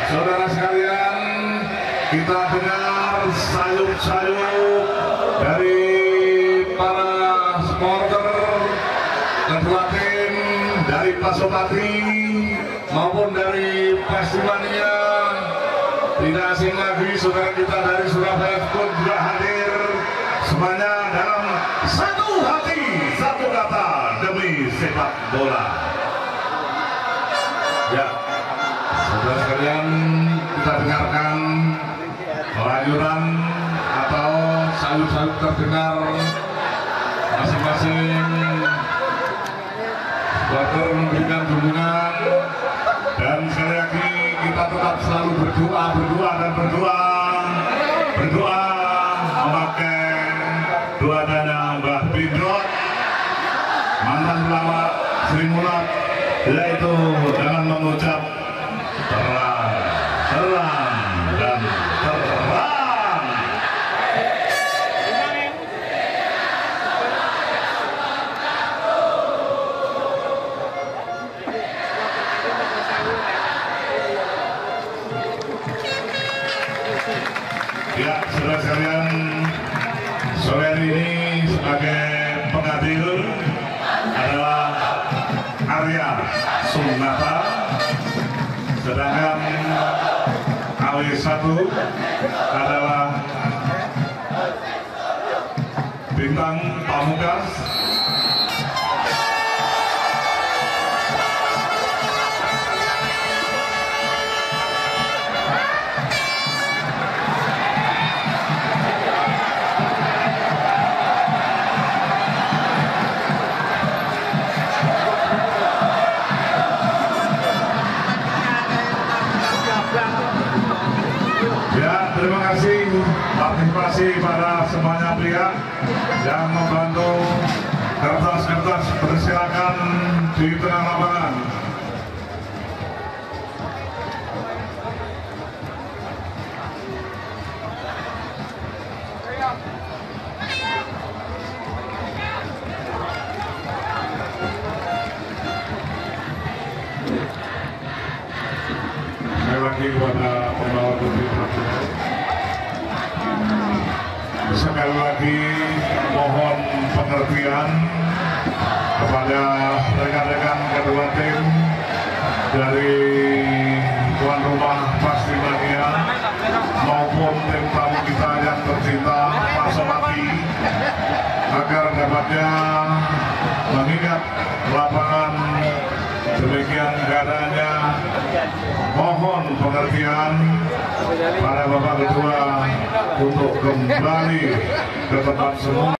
saudara sekalian, kita dengar sayup-sayup dari para supporter kedua tim dari Pasopati maupun dari Pastimania. Tidak asing lagi saudara kita dari Surabaya pun juga hadir semuanya dalam satu hati, satu kata demi sepak bola. Ya, saudara sekalian, kita dengarkan kelanjutan atau sayup-sayup terdengar masing-masing supporter memberikan dukungan, dan sekali lagi kita tetap selalu berdoa memakai doanya Mbah Bindrot, mantan pelawak Sri Mulat, yaitu dengan mengucap terang dan terang. Ya, saudara sekalian, sore hari ini sebagai pengadil adalah Arya Sunata, sedangkan AW1 adalah Bintang Pamungkas. Ya, terima kasih partisipasi pada semuanya pihak yang membantu. Kertas-kertas persilakan di tengah lapangan. Sekali lagi kepada pembawa putri, sekali lagi mohon pengertian kepada rekan-rekan kedua tim dari tuan rumah Pastimania maupun tim tamu kita yang tercinta Pasopati, agar dapatnya mengingat lapangan demikian keadaannya. Mohon pengertian para bapak ketua untuk kembali ke tempat semula.